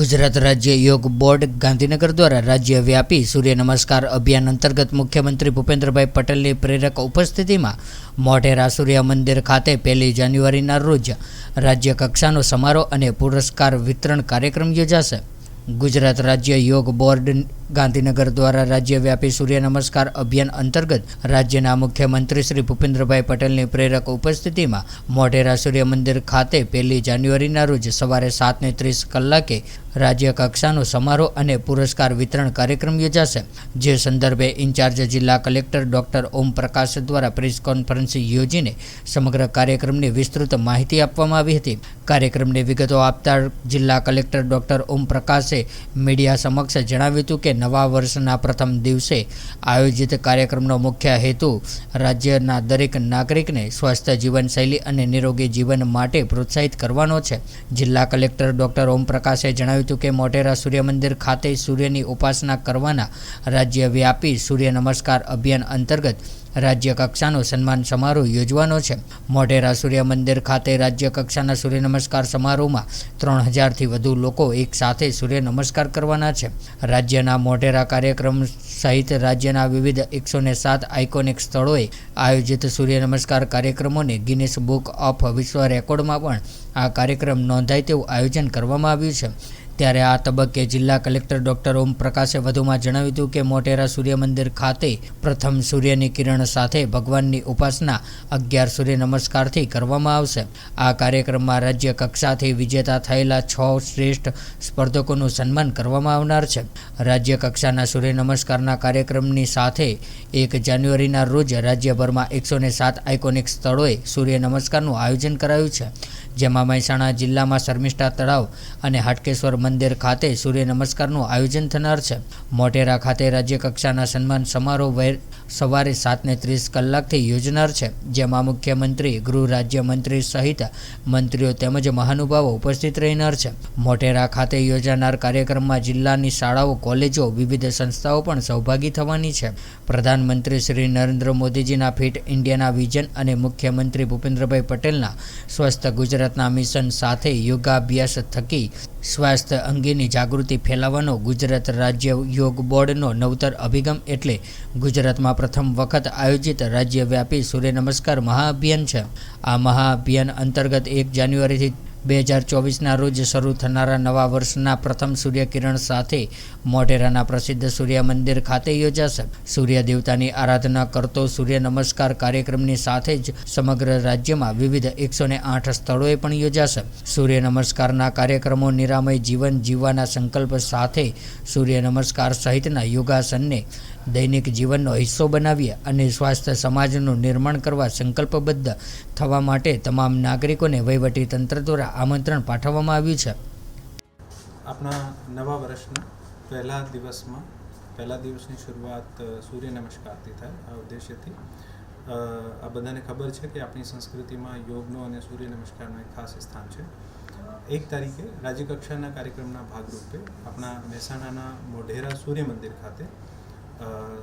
ગુજરાત રાજ્ય યોગ બોર્ડ ગાંધીનગર દ્વારા રાજ્યવ્યાપી સૂર્ય નમસ્કાર અભિયાન અંતર્ગત મુખ્યમંત્રી ભૂપેન્દ્રભાઈ પટેલની પ્રેરક ઉપસ્થિતિમાં મોઢેરા સૂર્ય મંદિર ખાતે 1 જાન્યુઆરીના રોજ રાજ્ય કક્ષાનો સમારોહ અને પુરસ્કાર વિતરણ કાર્યક્રમ યોજાશે. ગુજરાત રાજ્ય યોગ બોર્ડ ગાંધીનગર દ્વારા રાજ્યવ્યાપી સૂર્ય નમસ્કાર અભિયાન અંતર્ગત રાજ્યના મુખ્યમંત્રી શ્રી ભૂપેન્દ્રભાઈ પટેલની પ્રેરક ઉપસ્થિતિમાં મોઢેરા સૂર્ય મંદિર ખાતે 1 જાન્યુઆરીના રોજ સવારે 7:30 કલાકે રાજ્ય કક્ષાનો સમારોહ અને પુરસ્કાર વિતરણ કાર્યક્રમ યોજાશે. જે સંદર્ભે ઇન્ચાર્જ જિલ્લા કલેક્ટર ડોક્ટર ઓમ પ્રકાશ દ્વારા પ્રેસ કોન્ફરન્સ યોજીને સમગ્ર કાર્યક્રમની વિસ્તૃત માહિતી આપવામાં આવી હતી. કાર્યક્રમની વિગતો આપતા જિલ્લા કલેક્ટર ડોક્ટર ઓમ પ્રકાશે મીડિયા સમક્ષ જણાવ્યું હતું કે નવા વર્ષના પ્રથમ દિવસે આયોજિત કાર્યક્રમનો મુખ્ય હેતુ રાજ્યના દરેક નાગરિકને સ્વસ્થ જીવનશૈલી અને નિરોગી જીવન માટે પ્રોત્સાહિત કરવાનો છે. જિલ્લા કલેક્ટર ડોક્ટર ઓમ પ્રકાશે જણાવ્યું હતું કે મોઢેરા સૂર્ય મંદિર ખાતે સૂર્યની ઉપાસના કરવાના રાજ્યવ્યાપી સૂર્ય નમસ્કાર અભિયાન અંતર્ગત રાજ્ય કક્ષાનો સન્માન સમારોહ યોજવાનો છે. મોઢેરા સૂર્ય મંદિર ખાતે રાજ્ય કક્ષાના સૂર્ય નમસ્કાર સમારોહમાં 3000થી વધુ લોકો એક સાથે સૂર્ય નમસ્કાર કરવાના છે. રાજ્યના મોઢેરા કાર્યક્રમ સહિત રાજ્યના વિવિધ 107 આઇકોનિક સ્થળોએ આયોજિત સૂર્ય નમસ્કાર કાર્યક્રમોને ગિનિસ બુક ઓફ વિશ્વ રેકોર્ડમાં પણ આ કાર્યક્રમ નોંધાય તેવું આયોજન કરવામાં આવ્યું છે. ત્યારે આ તબક્કે જિલ્લા કલેક્ટર ડોક્ટર ઓમ પ્રકાશે વધુમાં જણાવ્યું હતું કે મોઢેરા સૂર્ય મંદિર ખાતે પ્રથમ સૂર્યની કિરણ સાથે ભગવાનની ઉપાસના 11 સૂર્ય નમસ્કારથી કરવામાં આવશે. આ કાર્યક્રમમાં રાજ્ય કક્ષાથી વિજેતા થયેલા 6 શ્રેષ્ઠ સ્પર્ધકોનું સન્માન કરવામાં આવનાર છે. રાજ્ય કક્ષાના સૂર્ય નમસ્કારના કાર્યક્રમની સાથે 1 જાન્યુઆરીના રોજ રાજ્યભરમાં 107 આઇકોનિક સ્થળોએ સૂર્ય નમસ્કારનું આયોજન કરાયું છે. જેમાં મહેસાણા જિલ્લામાં શર્મિષ્ઠા તળાવ અને હાટકેશ્વર મંદિર ખાતે સૂર્ય નમસ્કારનું આયોજન થનાર છે. મોઢેરા ખાતે રાજ્ય કક્ષાના સન્માન સમારોહ સવારે 7:30 કલાકથી યોજનાર છે. જેમાં મુખ્યમંત્રી, ગૃહ રાજ્યમંત્રી સહિત મંત્રીઓ તેમજ મહાનુભાવો ઉપસ્થિત રહેનાર છે. મોઢેરા ખાતે યોજાનાર કાર્યક્રમમાં જિલ્લાની શાળાઓ, કોલેજો, વિવિધ સંસ્થાઓ પણ સહભાગી થવાની છે. પ્રધાનમંત્રી શ્રી નરેન્દ્ર મોદીજીના ફિટ ઇન્ડિયાના વિઝન અને મુખ્યમંત્રી ભૂપેન્દ્રભાઈ પટેલના સ્વસ્થ ગુજરાતના મિશન સાથે યોગાભ્યાસ થકી સ્વાસ્થ્ય અંગેની જાગૃતિ ફેલાવવાનો ગુજરાત રાજ્ય યોગ બોર્ડનો નવતર અભિગમ એટલે ગુજરાતમાં પ્રથમ વખત આયોજિત રાજ્યવ્યાપી સૂર્ય નમસ્કાર મહાઅભિયાન છે. આ મહાઅભિયાન અંતર્ગત 1 જાન્યુઆરીથી 2024ના રોજ શરૂ થનારા નવા વર્ષના પ્રથમ સૂર્યકિરણ સાથે મોઢેરાના પ્રસિદ્ધ સૂર્ય મંદિર ખાતે યોજાશે. સૂર્ય દેવતાની આરાધના કરતો સૂર્ય નમસ્કાર કાર્યક્રમની સાથે જ સમગ્ર રાજ્યમાં વિવિધ 108 સ્થળોએ પણ યોજાશે. સૂર્ય નમસ્કારના કાર્યક્રમો નિરામય જીવન જીવવાના સંકલ્પ સાથે સૂર્ય નમસ્કાર સહિતના યોગાસનને દૈનિક જીવનનો હિસ્સો બનાવીએ અને સ્વાસ્થ્ય સમાજનું નિર્માણ કરવા સંકલ્પબદ્ધ થવા માટે તમામ નાગરિકોને વહીવટીતંત્ર દ્વારા આમંત્રણ પાઠવવામાં આવ્યું છે. આપણા નવા વર્ષના પહેલા દિવસની શરૂઆત સૂર્ય નમસ્કારથી થાય. આ ઉદ્દેશ્યથી આ બધાને ખબર છે કે આપણી સંસ્કૃતિમાં યોગનો અને સૂર્ય નમસ્કારનું એક ખાસ સ્થાન છે. 1 તારીખે રાજ્યકક્ષાના કાર્યક્રમના ભાગરૂપે આપણા મહેસાણાના મોઢેરા સૂર્ય મંદિર ખાતે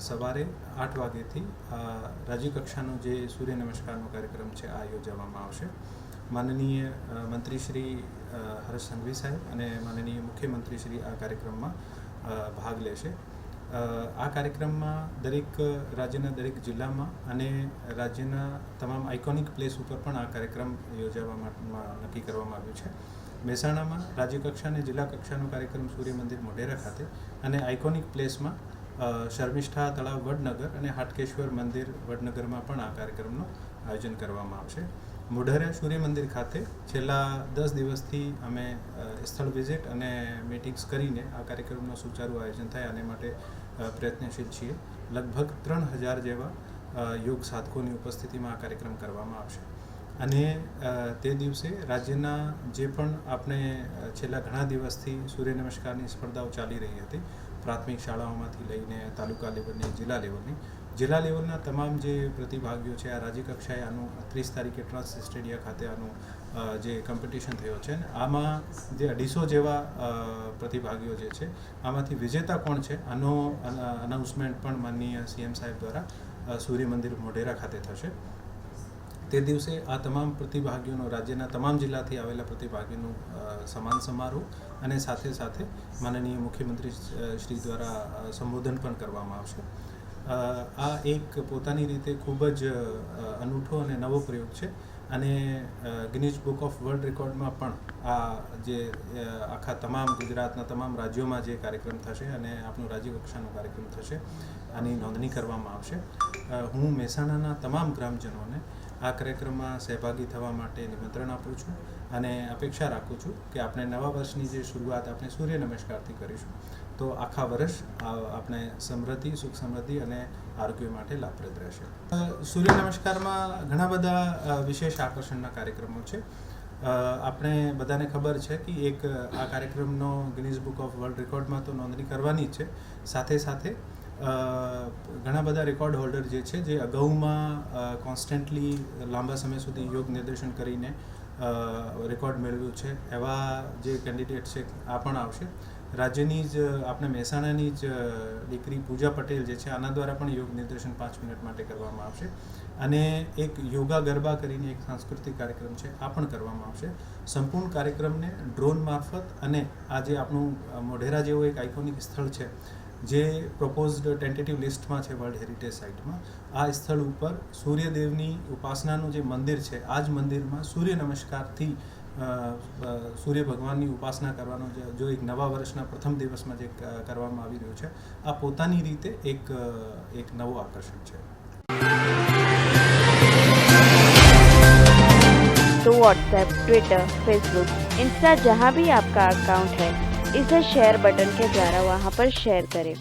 સવારે 8 વાગ્યાથી રાજ્યકક્ષાનો જે સૂર્ય નમસ્કારનો કાર્યક્રમ છે આ યોજવામાં આવશે. માનનીય મંત્રી શ્રી હર્ષ સંઘવી સાહેબ અને માનનીય મુખ્યમંત્રી શ્રી આ કાર્યક્રમમાં ભાગ લેશે. આ કાર્યક્રમમાં રાજ્યના દરેક જિલ્લામાં અને રાજ્યના તમામ આઇકોનિક પ્લેસ ઉપર પણ આ કાર્યક્રમ યોજવામાં નક્કી કરવામાં આવ્યું છે. મહેસાણામાં રાજ્યકક્ષા અને જિલ્લા કક્ષાનો કાર્યક્રમ સૂર્ય મંદિર મોઢેરા ખાતે અને આઇકોનિક પ્લેસમાં શર્મિષ્ઠા તળાવ વડનગર અને હાટકેશ્વર મંદિર વડનગરમાં પણ આ કાર્યક્રમનું આયોજન કરવામાં આવશે. મોઢેરા સૂર્ય મંદિર ખાતે છેલ્લા 10 દિવસથી અમે સ્થળ વિઝિટ અને મીટિંગ્સ કરીને આ કાર્યક્રમનું સુચારું આયોજન થાય આને માટે પ્રયત્નશીલ છીએ. લગભગ 3000 જેવા યોગ સાધકોની ઉપસ્થિતિમાં આ કાર્યક્રમ કરવામાં આવશે. અને તે દિવસે રાજ્યના જે પણ આપણે છેલ્લા ઘણા દિવસથી સૂર્ય નમસ્કારની સ્પર્ધાઓ ચાલી રહી હતી, પ્રાથમિક શાળાઓમાંથી લઈને તાલુકા લેવલની, જિલ્લા લેવલના તમામ જે પ્રતિભાગીઓ છે આ રાજ્યકક્ષાએ આનું 30 તારીખે ટ્રસ્ટ સ્ટેડિયા ખાતે આનું જે કોમ્પિટિશન થયો છે ને આમાં જે 250 જેવા પ્રતિભાગીઓ જે છે આમાંથી વિજેતા કોણ છે આનો અનાઉન્સમેન્ટ પણ માનનીય CM સાહેબ દ્વારા સૂર્ય મંદિર મોઢેરા ખાતે થશે. તે દિવસે આ તમામ પ્રતિભાગીઓનો રાજ્યના તમામ જિલ્લાથી આવેલા પ્રતિભાગીઓનું સમાન સમારોહ અને સાથે સાથે માનનીય મુખ્યમંત્રી શ્રી દ્વારા સંબોધન પણ કરવામાં આવશે. આ એક પોતાની રીતે ખૂબ જ અનૂઠો અને નવો પ્રયોગ છે અને ગિનીઝ બુક ઓફ વર્લ્ડ રેકોર્ડમાં પણ આ જે આખા તમામ ગુજરાતના તમામ રાજ્યોમાં જે કાર્યક્રમ થશે અને આપણું રાજ્ય કક્ષાનો કાર્યક્રમ થશે આની નોંધણી કરવામાં આવશે. હું મહેસાણાના તમામ ગ્રામજનોને આ કાર્યક્રમમાં સહભાગી થવા માટે નિમંત્રણ આપું છું અને અપેક્ષા રાખું છું કે આપણે નવા વર્ષની જે શરૂઆત આપણે સૂર્ય નમસ્કારથી કરીશું તો આખા વર્ષ આપણે સમૃદ્ધિ, સુખ સમૃદ્ધિ અને આરોગ્ય માટે લાભપ્રદ રહેશે. સૂર્ય નમસ્કારમાં ઘણા બધા વિશેષ આકર્ષણના કાર્યક્રમો છે. આપણે બધાને ખબર છે કે એક આ કાર્યક્રમનો ગિનીઝ બુક ઓફ વર્લ્ડ રેકોર્ડમાં તો નોંધણી કરવાની જ છે. સાથે સાથે ઘણા બધા રેકોર્ડ હોલ્ડર જે છે જે અગાઉમાં કોન્સ્ટન્ટલી લાંબા સમય સુધી યોગ નિર્દેશન કરીને રેકોર્ડ મેળવ્યું છે એવા જે કેન્ડિડેટ છે આ પણ આવશે. રાજ્યની જ આપણે મહેસાણાની જ દીકરી પૂજા પટેલ જે છે આના દ્વારા પણ યોગ નિર્દેશન 5 મિનિટ માટે કરવામાં આવશે અને એક યોગા ગરબા કરીને એક સાંસ્કૃતિક કાર્યક્રમ છે આ પણ કરવામાં આવશે. સંપૂર્ણ કાર્યક્રમને ડ્રોન મારફત અને આ જે આપણું મોઢેરા જેવું એક આઇકોનિક સ્થળ છે જે પ્રપોઝડ ટેન્ટેટિવ લિસ્ટમાં છે વર્લ્ડ હેરિટેજ સાઇટમાં, આ સ્થળ ઉપર સૂર્યદેવની ઉપાસનાનું જે મંદિર છે આ જ મંદિરમાં સૂર્ય નમસ્કારથી સૂર્ય ભગવાનની ઉપાસના કરવાનો જો એક નવા વર્ષના પ્રથમ દિવસમાં જે કરવામાં આવી રહ્યું છે આ પોતાની રીતે એક નવું આકર્ષણ છે. तो व्हाट्सएप, ट्विटर, फेसबुक, इंस्टा जहाँ भी आपका अकाउंट है इसे शेयर बटन के द्वारा वहाँ पर शेयर करें